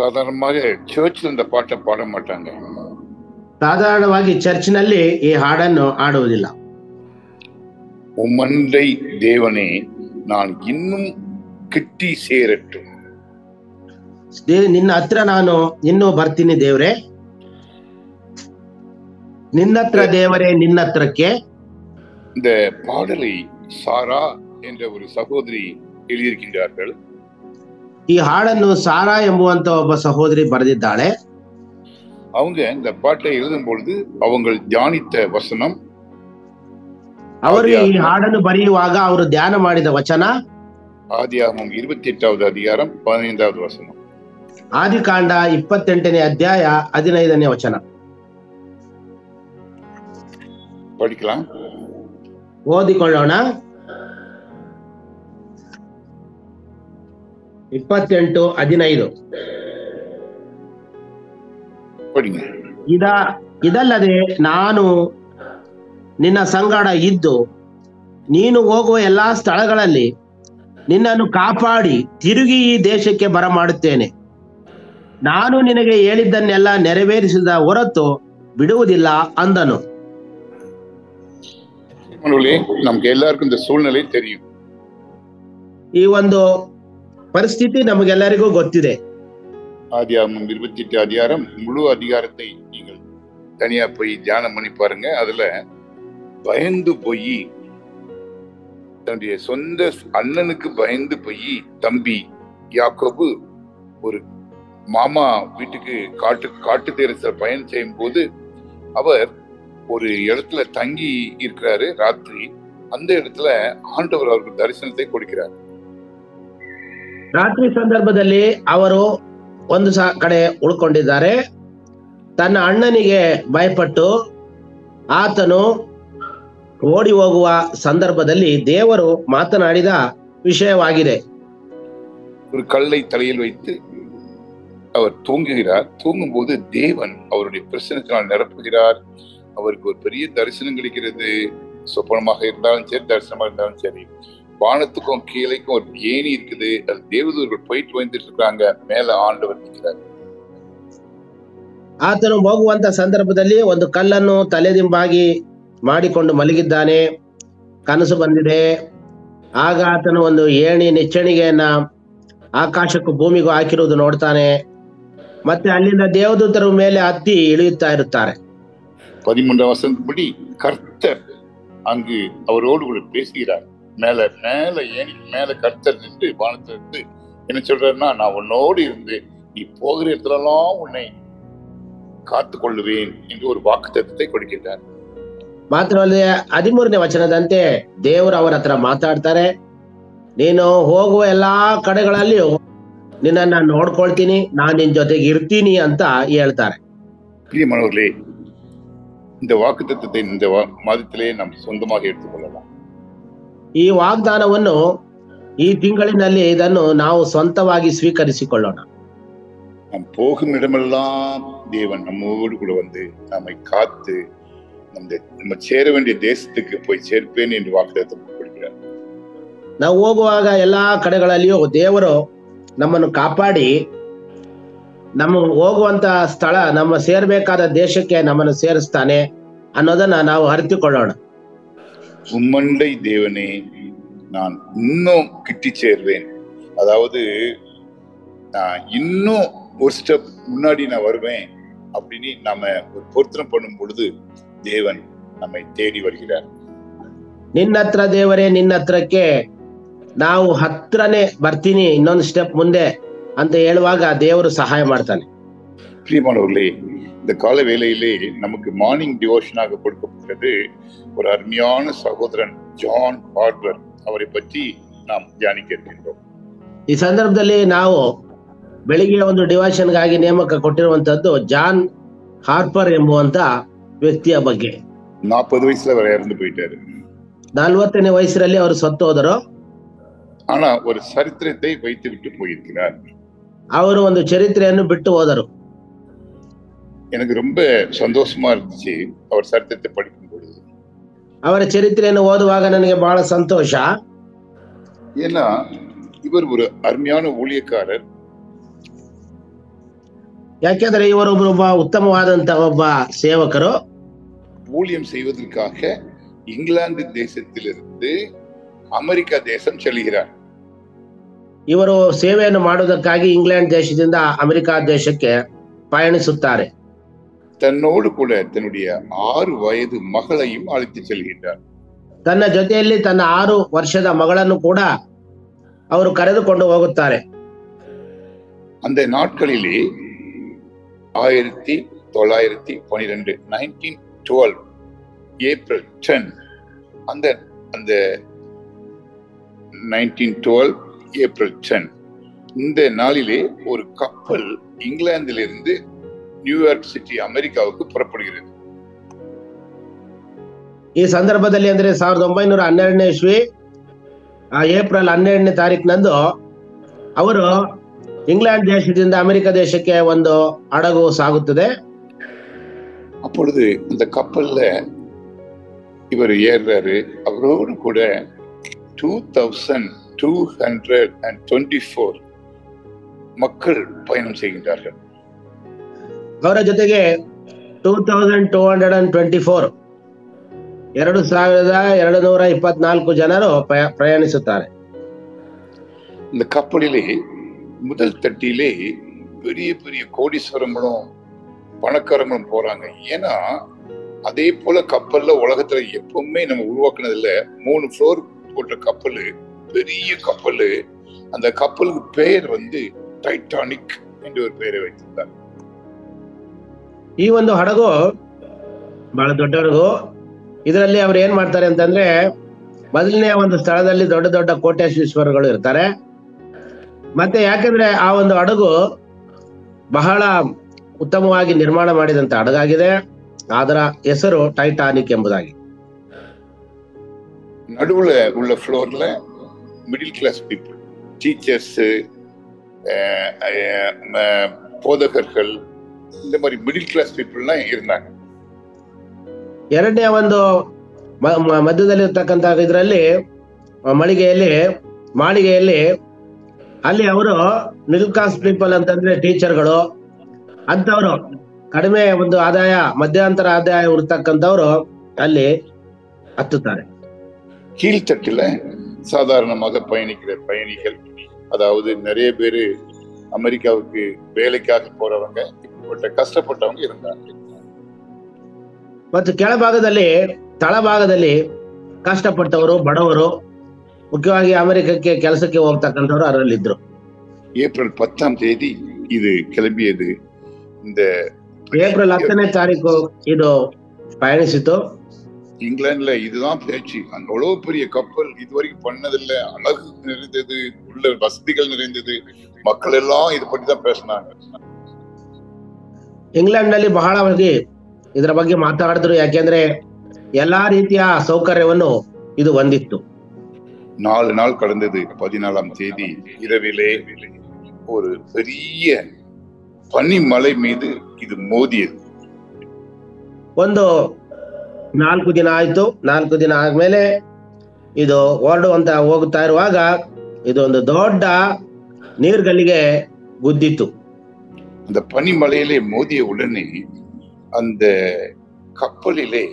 ಸಾಧಾರಣವಾಗಿ ಚರ್ಚ್ இந்த பாட்டை பாட மாட்டாங்க. ಸಾಧಾರಣವಾಗಿ ಚರ್ಚ್ನಲ್ಲಿ ಈ ಹಾಡನ್ನು ಆಡುವುದಿಲ್ಲ. உம்மண்டை தேவனே நான் இன்னும் கிட்டி சேரட்டும். ನಿನ್ನ ಹತ್ರ ನಾನು ಇನ್ನೂ ಬರ್ತೀನಿ ದೇವ್ರೆ, ನಿನ್ನತ್ರ ದೇವರೇ ನಿನ್ನತ್ರಕ್ಕೆ. இந்த பாடலை சாரா என்ற ஒரு சகோதரி எழுதியிருக்கின்றார்கள். ಈ ಹಾಡನ್ನು ಸಾರಾ ಎಂಬುವಂತ ಒಬ್ಬ ಸಹೋದರಿ ಬರೆದಿದ್ದಾಳೆ. அவங்க இந்த பாட்டை எழுதும் பொழுது அவங்க தியானித்த வசனம், ಅವರು ಈ ಹಾಡನ್ನು ಬರೆಯುವಾಗ ಅವರು ಧ್ಯಾನ ಮಾಡಿದ ವಚನ ஆதியாகமம் 28வது அதிகாரம் 15வது வசனம். ಆದಿಕಾಂಡ 28ನೇ ಅಧ್ಯಾಯ 15ನೇ ವಚನ. படிக்கலாம், ಓದಿಕೊಳ್ಳೋಣ. 28:15 படிங்க. ಇದಲ್ಲದೆ ನಾನು ನಿನ್ನ ಸಂಗಡ ಇದ್ದು ನೀನು ಹೋಗುವ ಎಲ್ಲಾ ಸ್ಥಳಗಳಲ್ಲಿ ನಿನ್ನನ್ನು ಕಾಪಾಡಿ ತಿರುಗಿ ಈ ದೇಶಕ್ಕೆ ಬರಮಾಡುತ್ತೇನೆ. ನಾನು ನಿನಗೆ ಹೇಳಿದ್ದನ್ನೆಲ್ಲ ನೆರವೇರಿಸಿದ ಹೊರತು ಬಿಡುವುದಿಲ್ಲ ಅಂದನು. ನಮ್ಗೆ ಎಲ್ಲರಿಗೂ இந்த சூழ்நிலை தெரியும். ಈ ಒಂದು ಪರಿಸ್ಥಿತಿ ನಮಗೆಲ್ಲರಿಗೂ ಗೊತ್ತಿದೆ. ஆதியாகமம் 28 அதிகாரம் முழு அதிகாரத்தை நீங்கள் தனியா போய் தியானம் பண்ணி பாருங்க. அதுல பயந்து போய் தன்னுடைய சொந்த அண்ணனுக்கு பயந்து போய் தம்பி யாக்கோபு ஒரு மாமா வீட்டுக்கு காட்டு தேரத்துல பயணம் செய்யும் போது அவர் ஒரு இடத்துல தங்கி இருக்கிறாரு ராத்திரி. அந்த இடத்துல ஆண்டவர் அவருக்கு தரிசனத்தை கொடுக்கிறார். ರಾತ್ರಿ ಸಂದರ್ಭದಲ್ಲಿ ಅವರು ಒಂದು ಕಡೆ ಉಳ್ಕೊಂಡಿದ್ದಾರೆ. ತನ್ನ ಅಣ್ಣನಿಗೆ ಭಯಪಟ್ಟು ಆತನು ಓಡಿ ಹೋಗುವ ಸಂದರ್ಭದಲ್ಲಿ ದೇವರು ಮಾತನಾಡಿದ ವಿಷಯವಾಗಿದೆ. ஒரு கல்லை தலையில் வைத்து அவர் தூங்குகிறார். தூங்கும் போது தேவன் அவருடைய பிரசனத்தினால் நிரப்புகிறார். அவருக்கு ஒரு பெரிய தரிசனம் கிடைக்கிறது. சொப்பனமாக இருந்தாலும் சரி, தரிசனமாக இருந்தாலும் சரி. வானத்துக்கும் கீழைக்கும் ஒரு ஏணி இருக்குது. அது தேவதூர்கள் போயிட்டு வந்துட்டு இருக்காங்க. மேல ஆண்டவர் நிற்கிறார். ಆತನು ಹೋಗುವಂತ ಸಂದರ್ಭದಲ್ಲಿ ಒಂದು ಕಲ್ಲನ್ನು ತಲೆದಿಂಬಾಗಿ ಮಾಡಿಕೊಂಡು ಮಲಗಿದ್ದಾನೆ. ಕನಸು ಬಂದಿದೆ. ಆಗ ಆತನು ಒಂದು ಏಣಿ ನೆಚ್ಚಣಿಗೆಯನ್ನ ಆಕಾಶಕ್ಕೂ ಭೂಮಿಗೂ ಹಾಕಿರುವುದು ನೋಡ್ತಾನೆ. ಮತ್ತೆ ಅಲ್ಲಿಂದ ದೇವದೂತರ ಮೇಲೆ ಹತ್ತಿ ಇಳಿಯುತ್ತಾ ಇರುತ್ತಾರೆ. 13வது வசனத்தின்படி கர்த்தர் அங்கு அவரோடு கூட பேசுகிறார். மேல ஏணி மேல கர்த்தர் நின்று வானத்திலிருந்து என்ன சொல்றாருன்னா, நான் உன்னோடு இருந்து நீ போகிற இடத்துலலாம் உன்னை காத்து கொள்ளுவேன் என்று ஒரு வாக்குத்தத்தத்தை கொடுக்கின்றார். ಮಾತ್ರವಲ್ಲದೆ 13ನೇ ವಚನದಂತೆ ದೇವರು ಅವರ ಹತ್ರ ಮಾತಾಡ್ತಾರೆ. ನೀನು ಹೋಗುವ ಎಲ್ಲಾ ಕಡೆಗಳಲ್ಲಿಯೂ ನಿನ್ನನ್ನ ನೋಡ್ಕೊಳ್ತೀನಿ, ನಾನ್ ನಿನ್ ಜೊತೆಗೆ ಇರ್ತೀನಿ ಅಂತ ಹೇಳ್ತಾರೆ. பிரியமானவர்களே, இந்த வாக்குத்தத்தத்தை இந்த மாதத்திலே நாம் சொந்தமாக எடுத்துக்கொள்ளலாம். ಈ ವಾಗ್ದಾನವನ್ನು ಈ ತಿಂಗಳಿನಲ್ಲಿ ಇದನ್ನು ನಾವು ಸ್ವಂತವಾಗಿ ಸ್ವೀಕರಿಸಿಕೊಳ್ಳೋಣ. நாம் போகும் இடமெல்லாம் தேவன் நம்மோடு கூட வந்து நம்மை காத்து நம்ம சேர வேண்டிய தேசத்துக்கு போய் சேர்ப்பேன் என்று வாக்குத்தத்தம் கொடுக்கிறார். ನಾವು ಹೋಗುವಾಗ ಎಲ್ಲಾ ಕಡೆಗಳಲ್ಲಿಯೂ ದೇವರು ನಮ್ಮನ್ನು ಕಾಪಾಡಿ ನಮ್ಮ ಹೋಗುವಂತ ಸ್ಥಳ, ನಮ್ಮ ಸೇರ್ಬೇಕಾದ ದೇಶಕ್ಕೆ ನಮ್ಮನ್ನು ಸೇರಿಸ್ತಾನೆ ಅನ್ನೋದನ್ನ ನಾವು ಅರಿತುಕೊಳ್ಳೋಣ. உம்மண்டை தேவனே நான் இன்னும் கிட்டி சேர்வேன். அதாவது நான் இன்னும் ஒரு ஸ்டெப் முன்னாடி நான் வருவேன் அப்படின்னு நாம ஒரு பொருத்தனை பண்ணும் பொழுது தேவன் நம்மை தேடி வருகிறார். ನಿನ್ನತ್ರ ದೇವರೇ ನಿನ್ನತ್ರಕ್ಕೆ ನಾವು ಹತ್ರನೇ ಬರ್ತೀನಿ, ಇನ್ನೊಂದು ಸ್ಟೆಪ್ ಮುಂದೆ ಅಂತ ಹೇಳುವಾಗ ದೇವರು ಸಹಾಯ ಮಾಡ್ತಾನೆ. பிரியமானவர்களே, இந்த கால வேளையிலே நமக்கு மார்னிங் டிவோஷனாக கொடுக்கப்பட்டது ஒரு அருமையான சகோதரன் ஜான் ஹார்பர். அவரை பற்றி நாம் தியானிக்க இருக்கின்றோம். ಈ ಸಂದರ್ಭದಲ್ಲಿ ನಾವು ಬೆಳಿಗ್ಗೆ ಒಂದು ಡಿವೋಷನ್ಗಾಗಿ ನೇಮಕ ಕೊಟ್ಟಿರುವಂತದ್ದು ಜಾನ್ ಹಾರ್ಪರ್ ಎಂಬುವಂತ ವ್ಯಕ್ತಿಯ ಬಗ್ಗೆ. 40 வயசுல அவர் இறந்து போயிட்டாரு. 40ನೇ ವಯಸ್ಸಿನಲ್ಲಿ ಅವರು ಸತ್ತು ಹೋದರು. ஆனா ஒரு சரித்திரத்தை வைத்து விட்டு போயிருக்கிறார். ಅವರು ಒಂದು ಚರಿತ್ರೆಯನ್ನು ಬಿಟ್ಟು ಹೋದರು. எனக்கு ரொம்ப சந்தோஷமா இருந்துச்சு அவர் சரித்திரத்தை படிக்கும் பொழுது. ಅವರ ಚರಿತ್ರೆಯನ್ನು ಓದುವಾಗ ನನಗೆ ಬಹಳ ಸಂತೋಷ. ஏன்னா இவர் ஒரு அருமையான ஊழியக்காரர். ಯಾಕೆಂದ್ರೆ ಒಬ್ಬ ಉತ್ತಮವಾದಂತ ಒಬ್ಬ ಸೇವಕರು ஊழியம் செய்வதற்காக இங்கிலாந்து தேசத்திலிருந்து அமெரிக்கா தேசம் செல்கிறார். ಇವರು ಸೇವೆಯನ್ನು ಮಾಡುವುದಕ್ಕಾಗಿ ಇಂಗ್ಲೆಂಡ್ ದೇಶದಿಂದ ಅಮೆರಿಕಾ ದೇಶಕ್ಕೆ ಪಯಣಿಸುತ್ತಾರೆ. தன்னோடு கூட தன்னுடைய 6 வயது மகளையும் அழைத்து செல்கின்றார். ತನ್ನ ಜೊತೆಯಲ್ಲಿ ತನ್ನ 6 ವರ್ಷದ ಮಗಳನ್ನು ಕೂಡ ಅವರು ಕರೆದುಕೊಂಡು ಹೋಗುತ್ತಾರೆ. அந்த நாட்களிலே 1912 1912 ஏப்ரல் 10 அந்த 1912 ஏப்ரல் 10 இந்த நாளிலே ஒரு கப்பல் இங்கிலாந்திலிருந்து நியூயார்க் சிட்டி அமெரிக்காவுக்கு புறப்படுகிறது. ಈ ಸಂದರ್ಭದಲ್ಲಿ ಅಂದ್ರೆ 1912ನೇ ಇಸ್ವಿ ಏಪ್ರಿಲ್ 12ನೇ ತಾರೀಕಿನಂದು ಅವರು ಇಂಗ್ಲೆಂಡ್ ದೇಶದಿಂದ ಅಮೆರಿಕ ದೇಶಕ್ಕೆ ಒಂದು ಹಡಗು ಸಾಗುತ್ತದೆ. அப்பொழுது அந்த கப்பல்ல இவர் ஏறாரு. அவரோடு கூட 2224 மக்கள் பயணம் செய்கின்றார்கள். ಅವರ ಜೊತೆಗೆ 2224 2224 ಜನರು ಪ್ರಯಾಣಿಸುತ್ತಾರೆ. இந்த கப்பலிலே முதல் தட்டிலே பெரிய பெரிய கோடீஸ்வரங்களும் பணக்காரங்களும் போறாங்க. ஏன்னா அதே போல கப்பல்ல உலகத்துல எப்பவுமே நம்ம உருவாக்குனதுல 3 ஃப்ளோர் போட்ட கப்பல், பெரிய கப்பல். அந்த கப்பலுக்கு பெயர் டைட்டானிக் என்று ஒரு பெயரை வைத்திருந்தார். ಈ ಒಂದು ಹಡಗು ಬಹಳ ದೊಡ್ಡ ಹಡಗು. ಇದರಲ್ಲಿ ಅವ್ರು ಏನ್ ಮಾಡ್ತಾರೆ ಅಂತಂದ್ರೆ, ಮೊದಲನೇ ಒಂದು ಸ್ಥಳದಲ್ಲಿ ದೊಡ್ಡ ದೊಡ್ಡ ಕೋಟ್ಯಾಧೀಶ್ವರಗಳು ಇರ್ತಾರೆ. ಮತ್ತೆ ಯಾಕಂದ್ರೆ ಆ ಒಂದು ಹಡಗು ಬಹಳ ಉತ್ತಮವಾಗಿ ನಿರ್ಮಾಣ ಮಾಡಿದಂತ ಹಡಗಾಗಿದೆ. ಅದರ ಹೆಸರು ಟೈಟಾನಿಕ್ ಎಂಬುದಾಗಿ. நடுவுல உள்ள ஃப்ளோர்ல மிடில் கிளாஸ் பீப்புள், டீச்சர்ஸ், போதகர்கள், இந்த மாதிரி மிடில் கிளாஸ் பீப்புள்லாம் இருந்தாங்க. ಎರಡನೇ ಒಂದು ಮಧ್ಯದಲ್ಲಿ ಇರ್ತಕ್ಕಂಥ ಇದರಲ್ಲಿ ಮಾಳಿಗೆಯಲ್ಲಿ ಅಲ್ಲಿ ಅವರು ಮಿಡಲ್ ಕ್ಲಾಸ್ ಪೀಪಲ್ ಅಂತಂದ್ರೆ ಟೀಚರ್ಗಳು ಅಂತವರು, ಕಡಿಮೆ ಒಂದು ಆದಾಯ, ಮಧ್ಯಂತರ ಆದಾಯ ಇರ್ತಕ್ಕಂಥವ್ರು ಅಲ್ಲಿ ಹತ್ತುತ್ತಾರೆ. கீழ்த்தட்டுல சாதாரணமாக பயணிக்கிற பயணிகள், அதாவது நிறைய பேரு அமெரிக்காவுக்கு வேலைக்காக போறவங்க, இப்படிப்பட்ட கஷ்டப்பட்டவங்க இருந்தாங்க. ಮತ್ತು ತಳಭಾಗದಲ್ಲಿ ಕಷ್ಟಪಟ್ಟವರು, ಬಡವರು, ಮುಖ್ಯವಾಗಿ ಅಮೆರಿಕಕ್ಕೆ ಕೆಲಸಕ್ಕೆ ಹೋಗ್ತಕ್ಕಂಥವ್ರು ಅದರಲ್ಲಿದ್ರು. ஏப்ரல் 10ஆம் தேதி இது கிளம்பியது. இந்த ಏಪ್ರಿಲ್ 10ನೇ ತಾರೀಕು ಇದು ಪಯಣಿಸಿತು. இங்கிலாந்துல இதுதான் பேச்சு. அவ்வளவு பெரிய கப்பல் இதுவரைக்கும் பண்ணதில்லை, அழகு நிறைந்தது, உள்ள வசதிகள் நிறைந்தது, மக்கள் எல்லாம் இது பற்றி தான் பேசினாங்க. ಇಂಗ್ಲೆಂಡ್ ನಲ್ಲಿ ಬಹಳವಾಗಿ ಇದರ ಬಗ್ಗೆ ಮಾತಾಡಿದ್ರು. ಯಾಕೆಂದ್ರೆ ಎಲ್ಲಾ ರೀತಿಯ ಸೌಕರ್ಯವನ್ನು ಇದು ಹೊಂದಿತ್ತು. 4 நாள் கடந்தது. 14ஆம் தேதி இரவிலே ஒரு பெரிய பனிமலை மீது ಇದು ಮೋದಿಯದು. ಒಂದು 4 ದಿನ ಆಯ್ತು. 4 ದಿನ ಆದ್ಮೇಲೆ ಇದು ಹೋಗುತ್ತಾ ಇರುವಾಗ ಇದೊಂದು ದೊಡ್ಡ ನೀರ್ಗಲ್ಲಿಗೆ ಗುದ್ದಿತ್ತು. அந்த பனிமலையிலே மோதிய உடனே அந்த கப்பலிலே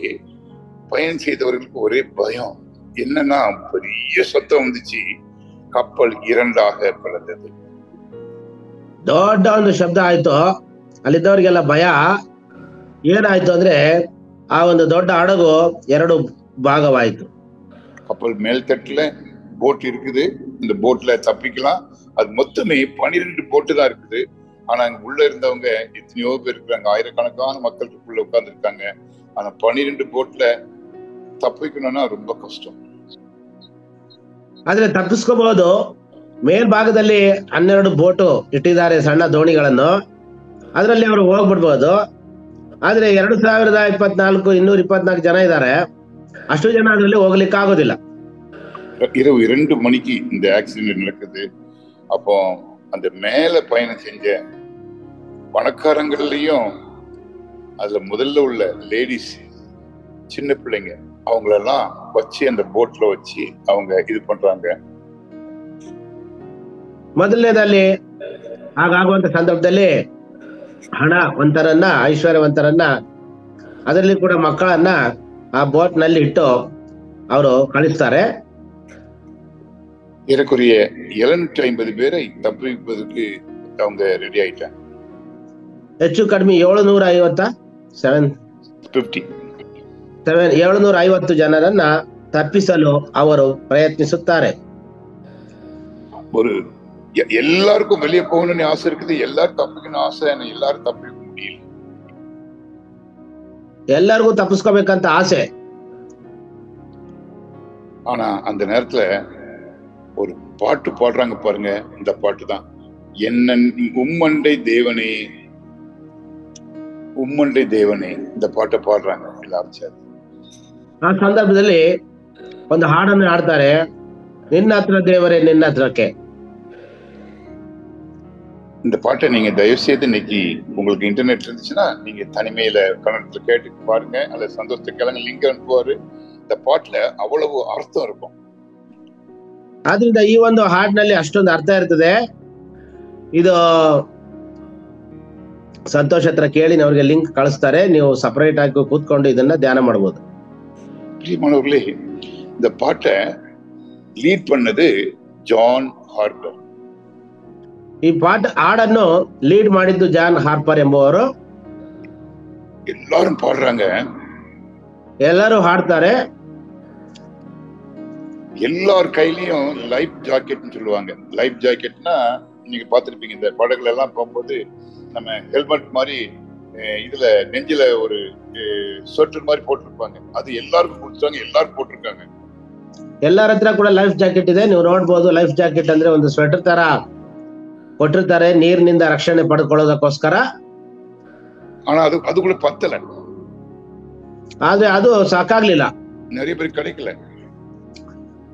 பயணம் செய்தவர்களுக்கு ஒரே பயம். என்னன்னா பெரிய சத்தம் வந்துச்சு. கப்பல் 2ஆக பிளந்தது. ದೊಡ್ಡ ಒಂದು ಶಬ್ದ ಆಯ್ತು. ಅಲ್ಲಿದ್ದವರಿಗೆಲ್ಲ ಭಯ. ಏನಾಯ್ತು ಅಂದ್ರೆ ಆ ಒಂದು ದೊಡ್ಡ ಹಡಗು 2 ಭಾಗವಾಯಿತು. கப்பல் மேல்தட்டுல போட் இருக்குது. இந்த போட்ல தப்பிக்கலாம். அது மொத்தமே 12 போட்டு தான் இருக்குது. ஆனா அங்க உள்ள இருந்தவங்க எத்தனையோ பேர் இருக்கிறாங்க, ஆயிரக்கணக்கான மக்கள் உள்ள உட்கார்ந்து இருக்காங்க. ஆனா 12 போட்ல ತಪ್ಪಿಕೊಳ್ಳೋಣ ரொம்ப ಕಷ್ಟ. ಆದ್ರೆ ತಪ್ಪಿಸ್ಕೋಬಹುದು. ಮೇಲ್ಭಾಗದಲ್ಲಿ 12 ಬೋಟು ಇಟ್ಟಿದ್ದಾರೆ, ಸಣ್ಣ ದೋಣಿಗಳನ್ನು. ಅದರಲ್ಲಿ ಅವರು ಹೋಗ್ಬಿಡ್ಬೋದು. ಆದ್ರೆ 2024 224 ಜನ ಇದ್ದಾರೆ. ಅಷ್ಟು ಜನ ಅದರಲ್ಲಿ ಹೋಗ್ಲಿಕ್ಕೆ ಆಗೋದಿಲ್ಲ. இரவு 2 மணிக்கு இந்த ஆக்சிடென்ட் நடக்குது. அப்போ அந்த மேல பயணம் செஞ்ச பணக்காரங்கள்லயும் அதுல முதல்ல உள்ள லேடிஸ், சின்ன பிள்ளைங்க, அவங்களெல்லாம் வச்சு அந்த போட்ல வச்சு அவங்க இது பண்றாங்க. ಮೊದಲನೇದಲ್ಲಿ ಹಾಗಾಗುವಂತ ಸಂದರ್ಭದಲ್ಲಿ ಹಣವಂತರನ್ನ, ಐಶ್ವರ್ಯವಂತರನ್ನ, ಅದರಲ್ಲಿ ಕೂಡ ಮಕ್ಕಳನ್ನ ಆ ಬೋಟ್ ನಲ್ಲಿ ಇಟ್ಟು ಅವರು ಕಳಿಸ್ತಾರೆ. ஏறக்குறைய 750 பேரை தப்பிப்பதற்கு அவங்க ரெடி ஆயிட்டாங்க. ಹೆಚ್ಚು ಕಡಿಮೆ 750 ಜನರನ್ನ ತಪ್ಪಿಸಲು ಅವರು ಪ್ರಯತ್ನಿಸುತ್ತಾರೆ. ஒரு எல்லாருக்கும் வெளியே போகணும்னு ஆசை இருக்குது, எல்லாரும் தப்பிக்கணும் ஆசை, எல்லாரும் தப்பிக்க முடியல. ಎಲ್ಲರಿಗೂ ತಪ್ಪಿಸ್ಕೋಬೇಕಂತ ಆಸೆ. ஆனா அந்த நேரத்துல ஒரு பாட்டு பாடுறாங்க பாருங்க. இந்த பாட்டு தான், என்ன உம்மண்டை தேவனே உம்மண்டை தேவனே. இந்த பாட்டை பாடுறாங்க எல்லாரும் சேர்ந்து. ಆ ಸಂದರ್ಭದಲ್ಲಿ ಒಂದು ಹಾಡನ್ನು ಹಾಡ್ತಾರೆ, ನಿನ್ನ ಹತ್ರ ದೇವರೇ ನಿನ್ನ ಹತ್ರಕ್ಕೆ. இந்த பாட்டை நீங்க தயவு செய்து இன்னைக்கு உங்களுக்கு இன்டர்நெட் இருந்துச்சுன்னா நீங்க தனிமையில கன்னடத்துல கேட்டு பாருங்க, அல்லது சந்தோஷத்தை கிழங்கு லிங்க் அனுப்புவாரு. இந்த பாட்டுல அவ்வளவு அர்த்தம் இருக்கும். ಆದ್ರಿಂದ ಈ ಒಂದು ಹಾಡಿನಲ್ಲಿ ಅಷ್ಟೊಂದು ಅರ್ಥ ಇರ್ತದೆ. ಇದು ಸಂತೋಷ್ ಹತ್ರ ಕೇಳಿ ಅವ್ರಿಗೆ ಲಿಂಕ್ ಕಳಿಸ್ತಾರೆ, ನೀವು ಸಪರೇಟ್ ಆಗಿ ಕೂತ್ಕೊಂಡು ಇದನ್ನ ಧ್ಯಾನ ಮಾಡಬಹುದು. பிரியமானவர்களே, இந்த பாட்டை லீட் பண்ணது ஜான் ஹார்பர். ಈ ಹಾಡನ್ನು ಲೀಡ್ ಮಾಡಿದ್ದು ಜಾನ್ ಹಾರ್ಪರ್ ಎಂಬುವರು. எல்லாரும் பாடுறாங்க, ಎಲ್ಲರೂ ಹಾಡ್ತಾರೆ. எல்லார் கையிலயும் லைஃப் ஜாக்கெட்னு சொல்லுவாங்க. லைஃப் ஜாக்கெட்னா நீங்க பாத்திருப்பீங்க, இந்த படகுல எல்லாம் போகும்போது நம்ம ஹெல்மெட் மாதிரி இதுல நெஞ்சில ஒரு ஸ்வெட்டர் மாதிரி போட்டிருப்பாங்க. அது எல்லாருக்கும் கொடுத்தாங்க, எல்லாரும் போட்டிருக்காங்க. ಎಲ್ಲರ ಹತ್ರ ಕೂಡ ಲೈಫ್ ಜಾಕೆಟ್ ಇದೆ, ನೀವು ನೋಡ್ಬೋದು. ಲೈಫ್ ಜಾಕೆಟ್ ಅಂದ್ರೆ ಒಂದು ಸ್ವೆಟರ್ ತರ ಕೊಟ್ಟಿರ್ತಾರೆ, ನೀರಿನಿಂದ ರಕ್ಷಣೆ ಪಡ್ಕೊಳ್ಳೋದಕ್ಕೋಸ್ಕರ. ஆனா அது கூட பத்தல, ಆದ್ರೆ ಅದು ಸಾಕಾಗ್ಲಿಲ್ಲ. நிறைய பேர் கிடைக்கல,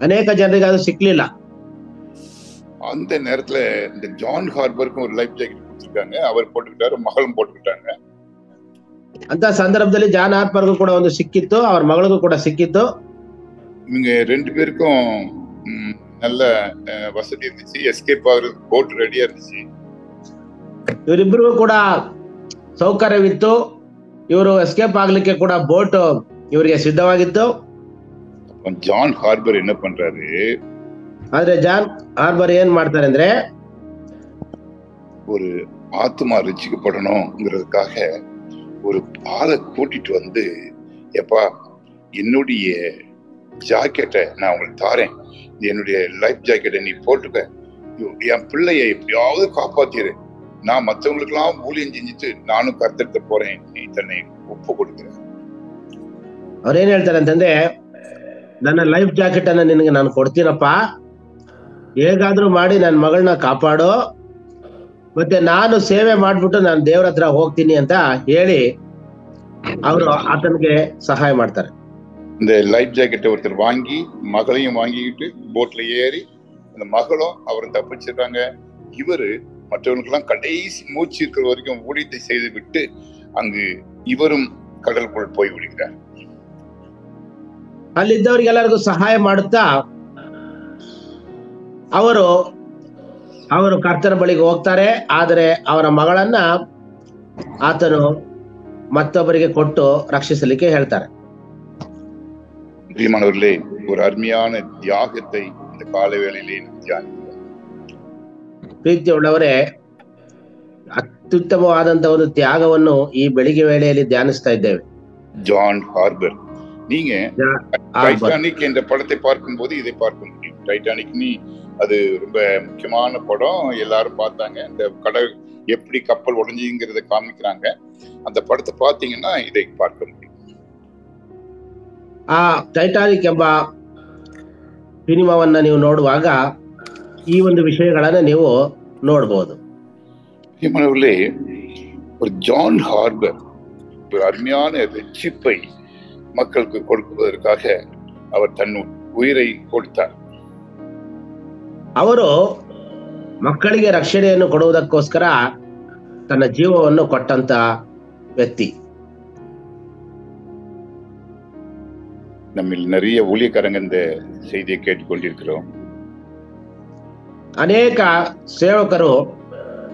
ಅನೇಕ ಜನರಿಗೆ ಅದು ಸಿಕ್ಲಿಲ್ಲ. அந்த நேரத்துல இந்த ஜான் ஹார்பருக்கும் ஒரு லைஃப் ஜாக்கெட் கொடுத்திருக்காங்க, அவர் போட்டுக்கிட்டாரு, மகளும் போட்டுக்கிட்டாங்க. ಅಂತ ಸಂದರ್ಭದಲ್ಲಿ ಜಾನ್ ಹಾರ್ಪರ್ಗೂ ಕೂಡ ಒಂದು ಸಿಕ್ಕಿತ್ತು, ಅವ್ರ ಮಗಳಿಗೂ ಕೂಡ ಸಿಕ್ಕಿತ್ತು. இவங்க 2 பேருக்கும் நல்ல வசதி இருந்துச்சு, எஸ்கேப் ஆகுறது போட் ரெடியா இருந்துச்சு. ಇವರಿಬ್ಬರಿಗೂ ಕೂಡ ಸೌಕರ್ಯವಿತ್ತು, ಇವರು ಎಸ್ಕೇಪ್ ಆಗ್ಲಿಕ್ಕೆ ಕೂಡ ಬೋಟ್ ಇವರಿಗೆ ಸಿದ್ಧವಾಗಿತ್ತು. ஜான் ஹார்பர் என்ன பண்றாரு, ಆದ್ರೆ ಜಾನ್ ಹಾರ್ಬರ್ ಏನ್ ಮಾಡ್ತಾರೆ ಅಂದ್ರೆ, ஒரு ஆத்மா ரட்சிக்கப்படணுங்கிறதுக்காக ஒரு ஆளை கூட்டிட்டு வந்து, எப்பா என்னுடைய ஜாக்கெட்டை நான் உங்களுக்கு தாரேன், என்னுடைய லைஃப் ஜாக்கெட்டை நீ போட்டுக்க, என் பிள்ளைய எப்படியாவது காப்பாத்திரு, நான் மற்றவங்களுக்கு எல்லாம் ஊழியம் செஞ்சுட்டு நானும் கர்த்தர்கிட்ட போறேன், நீ தன்னை ஒப்பு கொடுக்குறேன். ಅವ್ರೇನ್ ಹೇಳ್ತಾರೆ ಅಂತಂದ್ರೆ, ನನ್ನ ಲೈಫ್ ಜಾಕೆಟ್ ಅನ್ನ ನಿನಗೆ ನಾನು ಕೊಡ್ತೀನಪ್ಪ, ಹೇಗಾದ್ರೂ ಮಾಡಿ ನನ್ನ ಮಗಳನ್ನ ಕಾಪಾಡು, ಮತ್ತೆ ನಾನು ಸೇವೆ ಮಾಡ್ಬಿಟ್ಟು ನಾನು ದೇವ್ರ ಹತ್ರ ಹೋಗ್ತೀನಿ ಅಂತ ಹೇಳಿ ಅವರು ಆತನಿಗೆ ಸಹಾಯ ಮಾಡ್ತಾರೆ. இந்த லைஃப் ஜாக்கெட்டை ஒருத்தர் வாங்கி மகளையும் வாங்கிக்கிட்டு போட்ல ஏறி அந்த மகளும் அவரும் தப்பிச்சிடுறாங்க. இவரு மற்றவங்களுக்கெல்லாம் கடைசி மூச்சு இருக்கிற வரைக்கும் ஊழியத்தை செய்து விட்டு அங்கு இவரும் கடலுக்குள் போய் விடுகிறார். ಅಲ್ಲಿದ್ದವ್ರಿಗೆಲ್ಲರಿಗೂ ಸಹಾಯ ಮಾಡುತ್ತಾ ಅವರು ಕರ್ತನ ಬಳಿಗೆ ಹೋಗ್ತಾರೆ. ಆದರೆ ಅವರ ಮಗಳನ್ನ ಆತನು ಮತ್ತೊಬ್ಬರಿಗೆ ಕೊಟ್ಟು ರಕ್ಷಿಸಲಿಕ್ಕೆ ಹೇಳ್ತಾರೆ. பிரியமானவர்களே, ஒரு அருமையான தியாகத்தை இந்த கால வேளையிலே தியானிக்கிறோம். ಪ್ರೀತಿಯುಳ್ಳವರೇ, ಅತ್ಯುತ್ತಮವಾದಂತಹ ಒಂದು ತ್ಯಾಗವನ್ನು ಈ ಬೆಳಿಗ್ಗೆ ವೇಳೆಯಲ್ಲಿ ಧ್ಯಾನಿಸ್ತಾ ಇದ್ದೇವೆ. ஜான் ஹார்பர், நீங்க டைட்டானிக் என்ற படத்தை பார்க்கும் போது இதை பார்க்க முடியும். டைட்டானிக் அது ரொம்ப முக்கியமான படம், எல்லாரும் பார்த்தாங்க. இந்த கடல் எப்படி கப்பல் உடைஞ்சுங்கிறத காமிக்கிறாங்க. அந்த படத்தை பார்த்தீங்கன்னா இதை பார்க்க முடியும். ಆ ಟೈಟಾನಿಕ್ ಎಂಬ ಸಿನಿಮಾವನ್ನ ನೀವು ನೋಡುವಾಗ ಈ ಒಂದು ವಿಷಯಗಳನ್ನ ನೀವು ನೋಡಬಹುದು. ஒரு ஜான் ஹார்பர் ஒரு அருமையான ரட்சிப்பை மக்களுக்கு கொடுப்பதற்காக அவர் தன் உயிரை கொடுத்தார். ಅವರು ಮಕ್ಕಳಿಗೆ ರಕ್ಷಣೆಯನ್ನು ಕೊಡುವುದಕ್ಕೋಸ್ಕರ ತನ್ನ ಜೀವವನ್ನು ಕೊಟ್ಟಂತ ವ್ಯಕ್ತಿ. நம்மில் நிறைய ஊழியக்காரங்க இந்த செய்தியை கேட்டுக்கொண்டிருக்கிறோம். ಅನೇಕ ಸೇವಕರು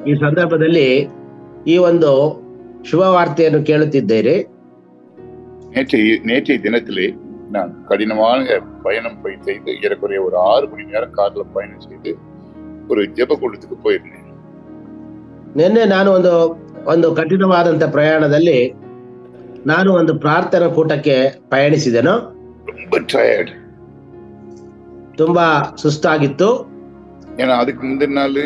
ಈ ಸಂದರ್ಭದಲ್ಲಿ ಈ ಒಂದು ಶುಭ ವಾರ್ತೆಯನ್ನು ಕೇಳುತ್ತಿದ್ದೀರಿ. நேற்றைய தினத்திலே நான் கடினமான பயணம் செய்து ஏறக்குறைய ஒரு 6 மணி நேரம் கார்ல பயணம் செய்து ஒரு ஜெப கூட்டத்துக்கு போயிருந்தேன். ನಿನ್ನೆ ನಾನು ಒಂದು ಕಠಿಣವಾದಂತ ಪ್ರಯಾಣದಲ್ಲಿ ನಾನು ಒಂದು ಪ್ರಾರ್ಥನಾ ಕೂಟಕ್ಕೆ ಪಯಣಿಸಿದೆನು. ரொம்ப டயர்ட். ತುಂಬಾ ಸುಸ್ತಾಗಿತ್ತು. ஏன்னா அதுக்கு முந்தின நாள்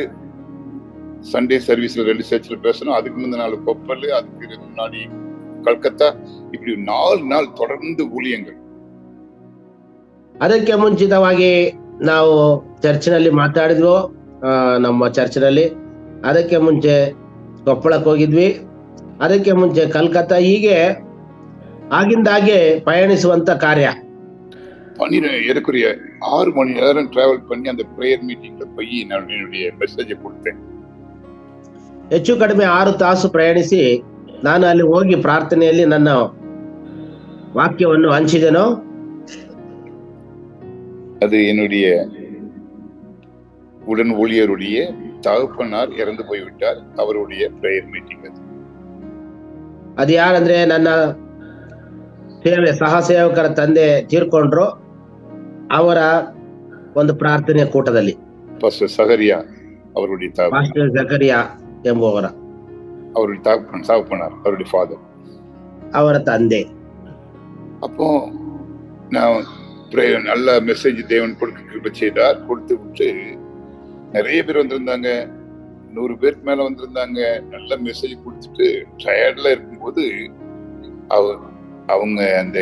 சண்டே சர்வீஸ்ல 2 சர்ச்சில் பேசணும், அதுக்கு முந்தின நாள் கொப்பல், அதுக்கு முன்னாடி ಕಲ್ಕತ್ತಾ, இப்படி 4 நாள் தொடர்ந்து ஊழியங்கள். ಅದಕ್ಕೆ ಮುಂಚಿತವಾಗಿ ನಾವು ಚರ್ಚಿನಲ್ಲಿ ಮಾತಾಡಿದ್ವು, ನಮ್ಮ ಚರ್ಚಿನಲ್ಲಿ. ಅದಕ್ಕೆ ಮುಂಚೆ ಕೊಪ್ಪಳಕ್ಕೆ ಹೋಗಿದ್ವಿ, ಅದಕ್ಕೆ ಮುಂಚೆ ಕಲ್ಕತ್ತಾ. ಹೀಗೆ ಆಗಿಂದಾಗೆ ಪಯಣಿಸುವಂತ ಕಾರ್ಯ. ஏறக்குறைய 6 மணி நேரம் டிராவல் பண்ணி அந்த பிரேயர் மீட்டிங்ல போய் நான் என்னுடைய மெசேஜை கொடுத்தேன். ಹೆಚ್ಚು ಕಡಿಮೆ 6 ತಾಸು ಪ್ರಯಾಣಿಸಿ ನಾನು ಅಲ್ಲಿ ಹೋಗಿ ಪ್ರಾರ್ಥನೆಯಲ್ಲಿ ನನ್ನ ವಾಕ್ಯವನ್ನು ಹಂಚಿದೆನು. அது என்னுடைய உடன் ஊழியருடைய தகப்பனார் இறந்து போய்விட்டார், அவருடைய பிரேயர் மீட்டிங். ಅದು ಯಾರಂದ್ರೆ ನನ್ನ ಸಹ ಸೇವಕರ ತಂದೆ ತೀರ್ಕೊಂಡ್ರು, ಅವರ ಒಂದು ಪ್ರಾರ್ಥನೆಯ ಕೂಟದಲ್ಲಿ. ಪಾಸ್ಟರ್ ಸಗರಿಯಾ அவருடைய ಪಾಸ್ಟರ್ ಜಕರಿಯಾ ಎಂಬುವರ, அவருடைய தகப்பனார், அவருடைய ஃபாதர், ಅವರ ತಂದೆ. அப்போ நான் நல்ல மெசேஜ் தேவன் கொடுக்க செய்தார். கொடுத்து விட்டு நிறைய பேர் வந்திருந்தாங்க, 100 பேருக்கு மேல வந்திருந்தாங்க. நல்ல மெசேஜ் கொடுத்துட்டு டயர்ட்ல இருக்கும்போது அவங்க அந்த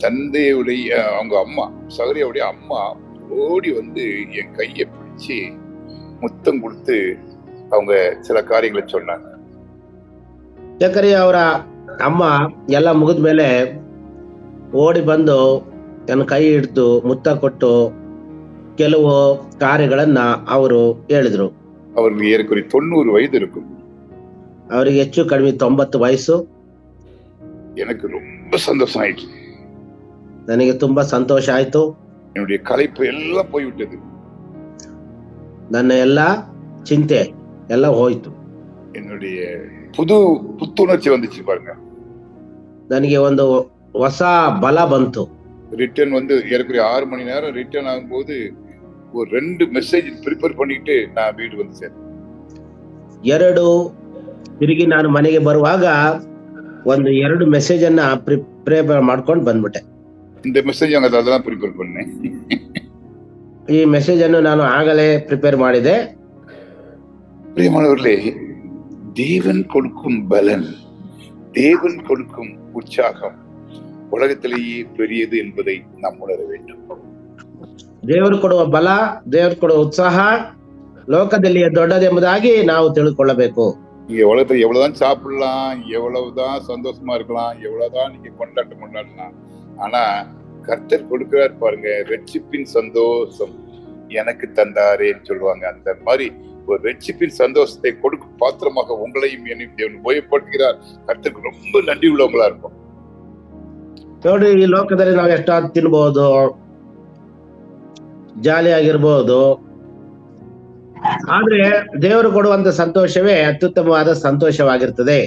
தந்தையுடைய அவங்க அம்மா, சகரியாவுடைய அம்மா ஓடி வந்து என் கையை பிடிச்சு முத்தம் கொடுத்து அவங்க சில காரியங்களை சொன்னாங்க. ಜಕರಿಯಾ ಅವರ ಅಮ್ಮ ಎಲ್ಲ ಮುಗಿದ ಮೇಲೆ ಓಡಿ ಬಂದು ನನ್ನ ಕೈ ಹಿಡಿದು ಮುತ್ತ ಕೊಟ್ಟು ಕೆಲವು ಕಾರ್ಯಗಳನ್ನ ಅವರು ಹೇಳಿದ್ರು. அவருக்கு ஏறக்குறைய 90 வயது இருக்கும். ಅವರಿಗೆ ಹೆಚ್ಚು ಕಡಿಮೆ 90 ವಯಸ್ಸು. எனக்கு ரொம்ப சந்தோஷம் ஆயிடுச்சு. ನನಗೆ ತುಂಬಾ ಸಂತೋಷ ಆಯ್ತು. என்னுடைய களைப்பு எல்லாம் போய்விட்டது. ನನ್ನ ಎಲ್ಲ ಚಿಂತೆ ಎಲ್ಲ ಹೋಯ್ತು. என்னுடைய புத்துணர்ச்சி வந்துச்சு பாருங்க. ನನಗೆ ಒಂದು ಹೊಸ ಬಲ ಬಂತು. ரிட்டர்ன் வந்து ஏறக்குறைய 6 மணி நேரம் ரிட்டர்ன் ஆகும்போது ஒரு 2 மெசேஜ் ப்ரிப்பேர் பண்ணிட்டு நான் வீடு வந்து சேர்ந்தேன். ತಿರುಗಿ ನಾನು ಮನೆಗೆ ಬರುವಾಗ ಒಂದು 2 ಮೆಸೇಜ್ ಅನ್ನ ಪ್ರಿಪೇರ್ ಮಾಡ್ಕೊಂಡು ಬಂದ್ಬಿಟ್ಟೆ. இந்த மெசேஜ் அதெல்லாம் ப்ரிப்பேர் பண்ணேன். ಈ ಮೆಸೇಜ್ ಅನ್ನು ನಾನು ಆಗಲೇ ಪ್ರಿಪೇರ್ ಮಾಡಿದೆ. பிரியமானவர்களே, தேவன் கொடுக்கும் பலன், தேவன் கொடுக்கும் உற்சாகம் உலகத்திலேயே பெரியது என்பதை நாம் உணர வேண்டும். ದೇವರು ಕೊಡುವ ಬಲ, ದೇವರು ಕೊಡುವ ಉತ್ಸಾಹ ಲೋಕದಲ್ಲಿ ದೊಡ್ಡದೆಂಬುದಾಗಿ ನಾವು ತಿಳ್ಕೊಳ್ಳಬೇಕು. நீங்க உலகத்துல எவ்வளவுதான் சாப்பிடலாம், எவ்வளவுதான் சந்தோஷமா இருக்கலாம், எவ்வளவுதான் நீங்க கொண்டாடலாம், ஆனா கர்த்தர் கொடுக்கிறார் பாருங்க, ரட்சிப்பின் சந்தோஷம் எனக்கு தந்தாரேன்னு சொல்லுவாங்க. அந்த மாதிரி ஒரு ரட்சிப்பின் சந்தோஷத்தை கொடுக்கும் பாத்திரமாக உங்களையும் என்னையும் தேவன் உபயோகப்படுத்துகிறார். கர்த்தருக்கு ரொம்ப நன்றி உள்ளவங்களா இருக்கும். ನೋಡಿ, ಈ ಲೋಕದಲ್ಲಿ ನಾವು ಎಷ್ಟಾದ್ ತಿನ್ಬಹುದು, ಜಾಲಿಯಾಗಿರ್ಬಹುದು, ಆದ್ರೆ ದೇವರು ಕೊಡುವಂತ ಸಂತೋಷವೇ ಅತ್ಯುತ್ತಮವಾದ ಸಂತೋಷವಾಗಿರ್ತದೆ.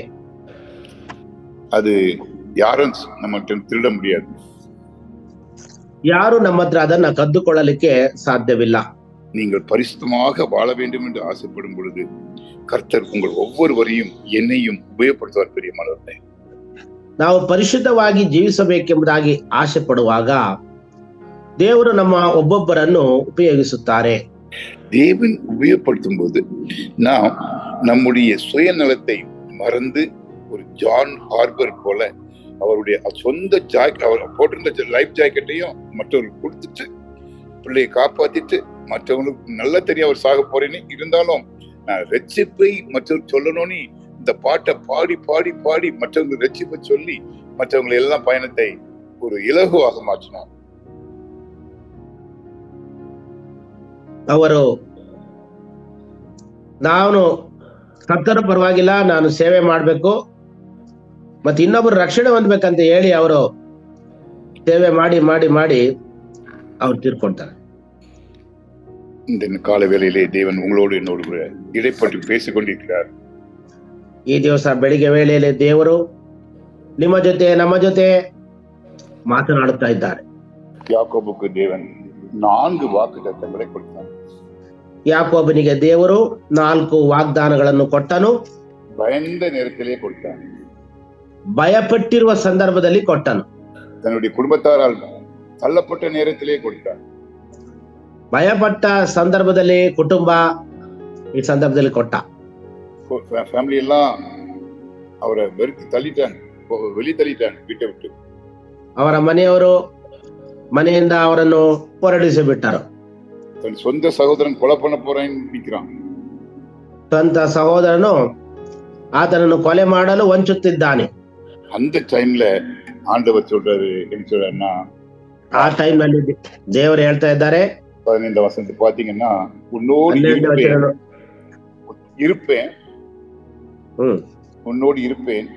அது யாரும் நம்ம திருட முடியாது. ಯಾರು ನಮ್ಮ ಹತ್ರ ಅದನ್ನ ಕದ್ದುಕೊಳ್ಳಲಿಕ್ಕೆ ಸಾಧ್ಯವಿಲ್ಲ. நீங்கள் பரிசுத்தமாக வாழ வேண்டும் என்று ஆசைப்படும் பொழுது கர்த்தர் உங்கள் ஒவ்வொருவரையும் என்னையும் உபயோகப்படுத்துவார். பிரியமானவர்களே, ನಾವು ಪರಿಶುದ್ಧವಾಗಿ ಜೀವಿಸಬೇಕೆಂಬುದಾಗಿ ಆಸೆ ಪಡುವಾಗ ದೇವರು ನಮ್ಮ ಒಬ್ಬೊಬ್ಬರನ್ನು ಉಪಯೋಗಿಸುತ್ತಾರೆ. தேவன் உபயோகப்படுத்தும் போது நாம் நம்முடைய சுயநலத்தை மறந்து ஒரு ஜான் ஹார்பர் போல அவருடைய சொந்த அவர் போட்டிருந்த லைஃப் ஜாக்கெட்டையும் மற்றவர்களுக்கு கொடுத்துட்டு பிள்ளையை காப்பாத்திட்டு மற்றவங்களுக்கு நல்லா தெரியும் அவர் சாக போறேன்னு, இருந்தாலும் நான் ரட்சிப்பை மற்றவர்கள் சொல்லணும்னு இந்த பாட்டை பாடி பாடி பாடி மற்றவங்களுக்கு ரட்சிப்பை சொல்லி மற்றவங்களை எல்லாம் பயணத்தை ஒரு இலகுவாக மாற்றினார். ಅವರು ನಾನು ಕರ್ತರ ಪರವಾಗಿಲ್ಲ, ನಾನು ಸೇವೆ ಮಾಡ್ಬೇಕು, ಮತ್ತೆ ಇನ್ನೊಬ್ರು ರಕ್ಷಣೆ ಹೊಂದ್ಬೇಕಂತ ಹೇಳಿ ಅವರು ಸೇವೆ ಮಾಡಿ ಮಾಡಿ ಮಾಡಿ ಅವ್ರು ತೀರ್ಕೊಳ್ತಾರೆ. இந்த கால வேளையிலே தேவன் உங்களோடு என்னோடு இடைப்பட்டு பேசிக் கொண்டிருக்கிறார். ಈ ದಿವಸ ಬೆಳಿಗ್ಗೆ ವೇಳೆಯಲ್ಲಿ ದೇವರು ನಿಮ್ಮ ಜೊತೆ ನಮ್ಮ ಜೊತೆ ಮಾತನಾಡುತ್ತಾ ಇದ್ದಾರೆ. யாக்கோபுக்கு தேவன் 4 வாக்குத்தத்தங்களை கொடுத்தார். ಯಾಕೋಬನಿಗೆ ದೇವರು 4 ವಾಗ್ದಾನಗಳನ್ನು ಕೊಟ್ಟನು. பயந்த நேரத்திலே கொடுத்தார். ಭಯಪಟ್ಟಿರುವ ಸಂದರ್ಭದಲ್ಲಿ ಕೊಟ್ಟನು. தன்னுடைய குடும்பத்தாரால் தள்ளப்பட்ட நேரத்திலே கொடுத்தார். ಭಯಪಟ್ಟ ಸಂದರ್ಭದಲ್ಲಿ ಕುಟುಂಬ ಈ ಸಂದರ್ಭದಲ್ಲಿ ಕೊಟ್ಟ. ஃபேமிலி எல்லாம் அவரை வெறுத்து தள்ளிட்டாங்க, வெளி தள்ளிட்டாங்க வீட்டை விட்டு. ಅವರ ಮನೆಯವರು ಮನೆಯಿಂದ ಅವರನ್ನು ಹೊರಡಿಸಿ ಬಿಟ್ಟರು. தன் சொந்த சகோதரன் கொலை பண்ண போறேன்னு நிக்கிறான். ಸ್ವಂತ ಸಹೋದರನು ಆತನನ್ನು ಕೊಲೆ ಮಾಡಲು ವಂಚುತ್ತಿದ್ದಾನೆ. அந்த டைம்ல ஆண்டவர் சொல்றாரு, என்ன சொல்றாருன்னா, ಆ ಟೈಮ್ ನಲ್ಲಿ ದೇವರು ಹೇಳ್ತಾ ಇದ್ದಾರೆ, 15 வசனத்தை பாத்தீங்கன்னா, உன்னோடு இருப்பேன், உன்னோடு இருப்பேன்,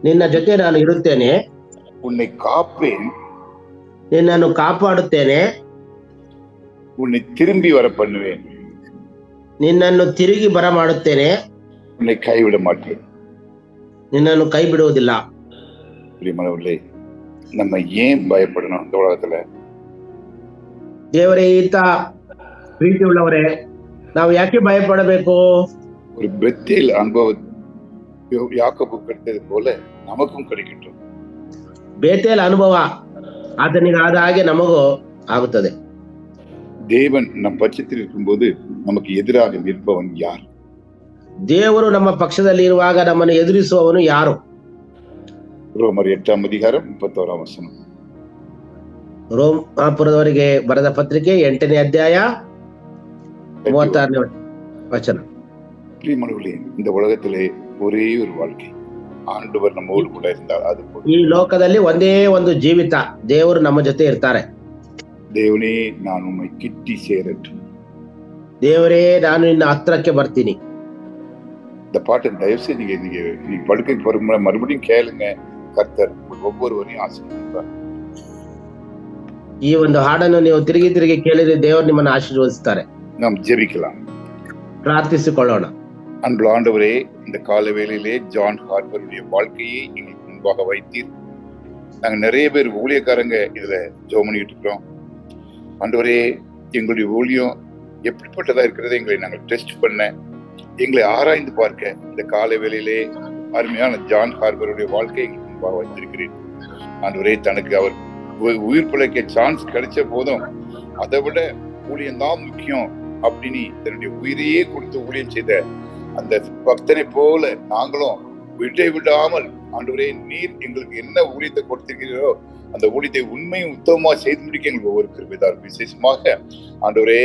ನಿನ್ನ ಜೊತೆ ನಾನು ಇರುತ್ತೇನೆ, உன்னை காப்பேன், ನಿನ್ನನ್ನು ಕಾಪಾಡುತ್ತೇನೆ, உன்னை திரும்பி வர பண்ணுவேன், ನಿನ್ನನ್ನು ತಿರುಗಿ ಬರ ಮಾಡುತ್ತೇನೆ, உன்னை கைவிட மாட்டேன், ನಿನ್ನನ್ನು ಕೈ ಬಿಡುವುದಿಲ್ಲ. பிரியமானவர்களே, நம்ம ஏன் பயப்படணும் இந்த உலகத்துல? ದೇವರೇ, ಇಂಥ ಪ್ರೀತಿ ಉಳ್ಳವರೇ, ನಾವು ಯಾಕೆ ಭಯಪಡಬೇಕು? ஒரு பெத்தேல் அனுபவம் யாக்கோபு கிடைத்தது போல நமக்கும் கிடைக்கட்டும். ಬೇತೇಲ್ ಅನುಭವ ಆತನಿಗೆ ಆದ ಹಾಗೆ ನಮಗೂ ಆಗುತ್ತದೆ. தேவன் நம் பட்சத்தில் இருக்கும்போது நமக்கு எதிராக நிற்பவன் யார்? ದೇವರು ನಮ್ಮ ಪಕ್ಷದಲ್ಲಿ ಇರುವಾಗ ನಮ್ಮನ್ನು ಎದುರಿಸುವವನು ಯಾರು? ரோமர் 8ஆம் அதிகாரம் 31ஆம் வசனம். ರೋಮಾಪುರದವರಿಗೆ ಬರೆದ ಪತ್ರಿಕೆ 8ನೇ ಅಧ್ಯಾಯ 36ನೇ ವಚನ. பிரியமானவர்களே, இந்த உலகத்திலே ஒரே ஒரு வாழ்க்கை, ஆண்டவர் நம்மோடு கூட இருந்தால் அது போதும். ಈ ಲೋಕದಲ್ಲಿ ಒಂದೇ ಒಂದು ಜೀವಿತ, ದೇವರು ನಮ್ಮ ಜೊತೆ ಇರ್ತಾರೆ. தேவனே, நான் உம்மை கிட்டி சேரட்டும். ದೇವರೇ, ನಾನು ನಿನ್ನ ಹತ್ರಕ್ಕೆ ಬರ್ತೀನಿ. இந்த பாட்டை தயவு செய்து நீங்க படுக்கைக்கு போற மறுபடியும் கேளுங்க. கர்த்தர் ஒவ்வொருவரையும் ஆசீர்வதிப்பார். ಈ ಒಂದು ಹಾಡನ್ನು ನೀವು ತಿರುಗಿ ತಿರುಗಿ ಕೇಳಿದ್ರೆ ದೇವರು ನಿಮ್ಮನ್ನು ಆಶೀರ್ವದಿಸ್ತಾರೆ. நாம் ஜெபிக்கலாம், ಪ್ರಾರ್ಥಿಸಿಕೊಳ್ಳೋಣ. அன்புள்ள ஆண்டவரே, இந்த கால வேளையிலே ஜான் ஹார்பருடைய வாழ்க்கையை எங்களுக்கு முன்பாக வைத்தீர். நாங்க நிறைய பேர் ஊழியக்காரங்க இதுல ஜெபம் பண்ணிட்டு இருக்கிறோம். ஆண்டவரே, எங்களுடைய ஊழியம் எப்படிப்பட்டதா இருக்கிறத எங்களை நாங்கள் டெஸ்ட் பண்ண, எங்களை ஆராய்ந்து பார்க்க இந்த கால வேளையிலே அருமையான ஜான் ஹார்பருடைய வாழ்க்கையை எங்களுக்கு முன்பாக வைத்திருக்கிறேன். ஆண்டவரே, தனக்கு அவர் உயிர் பிழைக்க சான்ஸ் கிடைச்ச போதும் அதை விட ஊழியம் தான் முக்கியம் அப்படின்னு தன்னுடைய உயிரையே கொடுத்து ஊழியம் செய்த அந்த பக்தனை போல நாங்களும் விட்டை விடாமல், ஆண்டவரே, நீர் எங்களுக்கு என்ன ஊழியத்தை கொடுத்திருக்கிறீரோ அந்த ஊழியத்தை உண்மையும் உத்தமமா செய்து முடிக்க எங்களுக்கு ஒவ்வொரு கிருபைதான். விசேஷமாக ஆண்டவரே,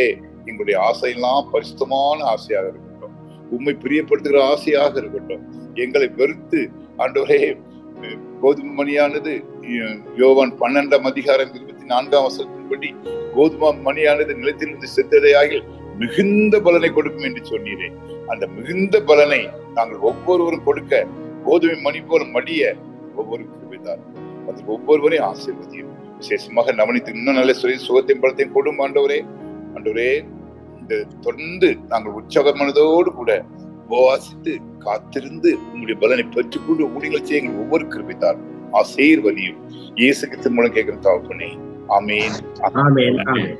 எங்களுடைய ஆசையெல்லாம் பரிசுத்தமான ஆசையாக இருக்கட்டும், உண்மை பிரியப்படுத்துகிற ஆசையாக இருக்கட்டும். எங்களை வெறுத்து ஆண்டவரே, கோதுமை மணியானது யோவான் 12ஆம் அதிகாரம் 24ஆம் வசனத்தின்படி கோதுமை மணியானது நிலத்திலிருந்து செத்ததையாக மிகுந்த பலனை கொடுக்கும் என்று சொன்னீரே. அந்த மிகுந்த பலனை நாங்கள் ஒவ்வொருவரும் கொடுக்க கோதுமை மணி போல மடிய ஒவ்வொரு கிருபைதான். அதில் ஒவ்வொருவரையும் ஆசீர்வதியும். விசேஷமாக நவனித்து இன்னும் நல்ல சுகத்தையும் பலத்தையும் கொடும் ஆண்டவரே. ஆண்டவரே, இந்த தொடர்ந்து நாங்கள் உற்சாக மனதோடு கூட உபவாசித்து காத்திருந்து உங்களுடைய பலனை பெற்றுக்கொண்டு ஊழியங்களை செய்ய எங்கள் ஒவ்வொரு கிருபைதான் ஆசீர்வதியும். இயேசு கிறிஸ்து மூலம் கேட்கிற தகப்பனே, ஆமென். ஆமென். ஆமென்.